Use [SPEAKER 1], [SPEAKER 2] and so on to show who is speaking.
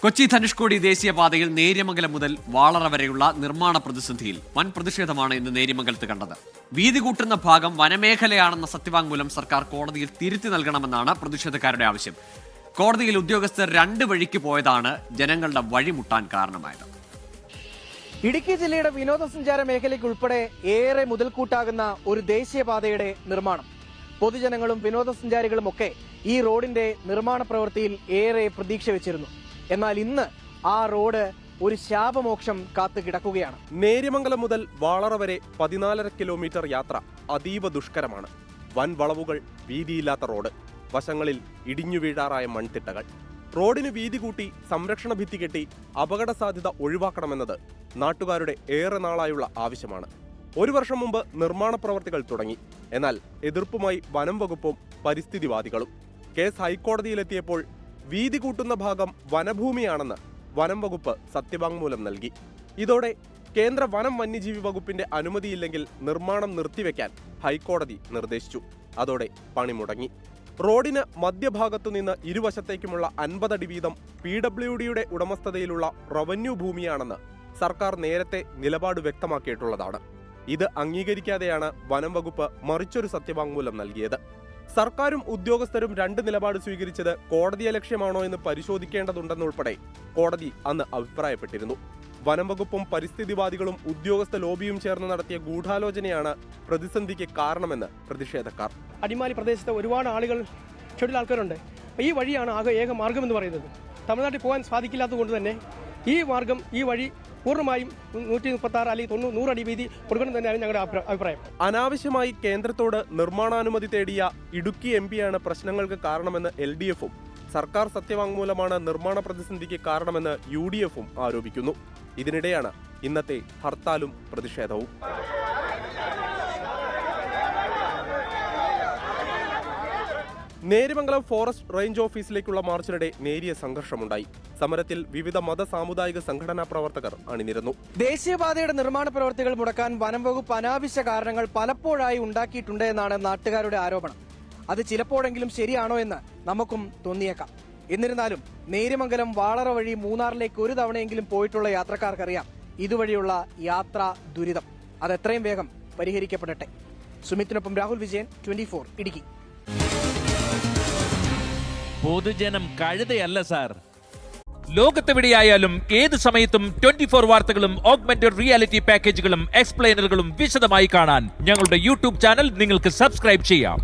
[SPEAKER 1] കൊച്ചി ധനുഷ്കോടി ദേശീയപാതയിൽ നേര്യമംഗലം മുതൽ വാളറ വരെയുള്ള നിർമ്മാണ പ്രതിസന്ധിയിൽ വൻ പ്രതിഷേധമാണ് ഇന്ന് നേര്യമംഗലത്ത് കണ്ടത്. വീതി കൂട്ടുന്ന ഭാഗം വനമേഖലയാണെന്ന സത്യവാങ്മൂലം സർക്കാർ കോടതിയിൽ തിരുത്തി നൽകണമെന്നാണ് പ്രതിഷേധക്കാരുടെ ആവശ്യം. കോടതിയിൽ ഉദ്യോഗസ്ഥർ രണ്ട് വഴിക്ക് പോയതാണ് ജനങ്ങളുടെ വഴിമുട്ടാൻ കാരണമായത്.
[SPEAKER 2] ഇടുക്കി ജില്ലയുടെ വിനോദസഞ്ചാര മേഖലയ്ക്കുൾപ്പെടെ ഏറെ മുതൽക്കൂട്ടാകുന്ന ഒരു ദേശീയപാതയുടെ നിർമ്മാണം. പൊതുജനങ്ങളും വിനോദസഞ്ചാരികളും ഒക്കെ ഈ റോഡിന്റെ നിർമ്മാണ പ്രവൃത്തിയിൽ ഏറെ പ്രതീക്ഷ വെച്ചിരുന്നു. എന്നാൽ ഇന്ന് ആ റോഡ് ഒരു ശാപമോക്ഷം കാത്തു കിടക്കുകയാണ്.
[SPEAKER 3] നേര്യമംഗലം മുതൽ വാളറ വരെ 14.5 കിലോമീറ്റർ യാത്ര അതീവ ദുഷ്കരമാണ്. വൻ വളവുകൾ, വീതിയില്ലാത്ത റോഡ്, വശങ്ങളിൽ ഇടിഞ്ഞു വീഴാറായ മൺതിട്ടകൾ. റോഡിന് വീതി കൂട്ടി സംരക്ഷണ ഭിത്തി കെട്ടി അപകട സാധ്യത ഒഴിവാക്കണമെന്നത് നാട്ടുകാരുടെ ഏറെ നാളായുള്ള ആവശ്യമാണ്. 1 വർഷം മുമ്പ് നിർമ്മാണ പ്രവർത്തികൾ തുടങ്ങി. എന്നാൽ എതിർപ്പുമായി വനം വകുപ്പും പരിസ്ഥിതിവാദികളും. കേസ് ഹൈക്കോടതിയിലെത്തിയപ്പോൾ വീതി കൂട്ടുന്ന ഭാഗം വനഭൂമിയാണെന്ന് വനം വകുപ്പ് സത്യവാങ്മൂലം നൽകി. ഇതോടെ കേന്ദ്ര വനം വന്യജീവി വകുപ്പിന്റെ അനുമതിയില്ലെങ്കിൽ നിർമ്മാണം നിർത്തിവെക്കാൻ ഹൈക്കോടതി നിർദ്ദേശിച്ചു. അതോടെ പണി മുടങ്ങി. റോഡിന് മധ്യഭാഗത്തുനിന്ന് ഇരുവശത്തേക്കുമുള്ള 50 അടി വീതം PWDയുടെ ഉടമസ്ഥതയിലുള്ള റവന്യൂ ഭൂമിയാണെന്ന് സർക്കാർ നേരത്തെ നിലപാട് വ്യക്തമാക്കിയിട്ടുള്ളതാണ്. ഇത് അംഗീകരിക്കാതെയാണ് വനം വകുപ്പ് മറിച്ചൊരു സത്യവാങ്മൂലം നൽകിയത്. സർക്കാരും ഉദ്യോഗസ്ഥരും രണ്ട് നിലപാട് സ്വീകരിച്ചത് കോടതിയെ ലക്ഷ്യമാണോ എന്ന് പരിശോധിക്കേണ്ടതുണ്ടെന്നുൾപ്പെടെ കോടതി അന്ന് അഭിപ്രായപ്പെട്ടിരുന്നു. വനം വകുപ്പും പരിസ്ഥിതിവാദികളും ഉദ്യോഗസ്ഥ ലോബിയും ചേർന്ന് നടത്തിയ ഗൂഢാലോചനയാണ് പ്രതിസന്ധിക്ക് കാരണമെന്ന് പ്രതിഷേധക്കാർ.
[SPEAKER 4] അടിമാലി പ്രദേശത്ത് ഒരുപാട് ആളുകൾ, ഷെഡ്യൂൾ ആൾക്കാരുണ്ട്. ഈ വഴിയാണ് ഏക മാർഗം എന്ന് പറയുന്നത്. തമിഴ്നാട്ടിൽ പോകാൻ സാധിക്കില്ലാത്തത് കൊണ്ട് തന്നെ ഈ വഴി പൂർണ്ണമായും 136 അല്ലെങ്കിൽ 100 അടി വീതി കൊടുക്കണം തന്നെയാണ് ഞങ്ങളുടെ അഭിപ്രായം.
[SPEAKER 3] അനാവശ്യമായി കേന്ദ്രത്തോട് നിർമ്മാണാനുമതി തേടിയ ഇടുക്കി MP-യാണ് പ്രശ്നങ്ങൾക്ക് കാരണമെന്ന് LDF-ഉം സർക്കാർ സത്യവാങ്മൂലമാണ് നിർമ്മാണ പ്രതിസന്ധിക്ക് കാരണമെന്ന് UDF-ഉം ആരോപിക്കുന്നു. ഇതിനിടെയാണ് ഇന്നത്തെ ഹർത്താലും പ്രതിഷേധവും. നേര്യമംഗലം ഫോറസ്റ്റ് റേഞ്ച് ഓഫീസിലേക്കുള്ള മാർച്ചിനിടെ നേരിയ സംഘർഷമുണ്ടായി. സമരത്തിൽ വിവിധ മത സാമുദായിക സംഘടനാ പ്രവർത്തകർ അണിനിരന്നു.
[SPEAKER 2] ദേശീയപാതയുടെ നിർമ്മാണ പ്രവർത്തികൾ മുടക്കാൻ വനം വകുപ്പ് അനാവശ്യ കാരണങ്ങൾ പലപ്പോഴായി ഉണ്ടാക്കിയിട്ടുണ്ട് എന്നാണ് നാട്ടുകാരുടെ ആരോപണം. അത് ചിലപ്പോഴെങ്കിലും ശരിയാണോ എന്ന് നമുക്കും തോന്നിയേക്കാം. എന്നിരുന്നാലും നേര്യമംഗലം വാളറ വഴി മൂന്നാറിലേക്ക് ഒരു തവണയെങ്കിലും പോയിട്ടുള്ള യാത്രക്കാർക്കറിയാം ഇതുവഴിയുള്ള യാത്രാ ദുരിതം. അത് എത്രയും വേഗം പരിഹരിക്കപ്പെടട്ടെ. സുമിത്തിനൊപ്പം രാഹുൽ വിജയൻ, 24 ഇടുക്കി.
[SPEAKER 5] പൊതുജനം കഴുതയല്ല സാർ. ലോകത്തെവിടെയായാലും ഏത് സമയത്തും 24 വാർത്തകളും ഓഗ്മെന്റഡ് റിയാലിറ്റി പാക്കേജുകളും എക്സ്പ്ലെയിനറുകളും വിശദമായി കാണാൻ ഞങ്ങളുടെ YouTube ചാനൽ നിങ്ങൾക്ക് സബ്സ്ക്രൈബ് ചെയ്യാം.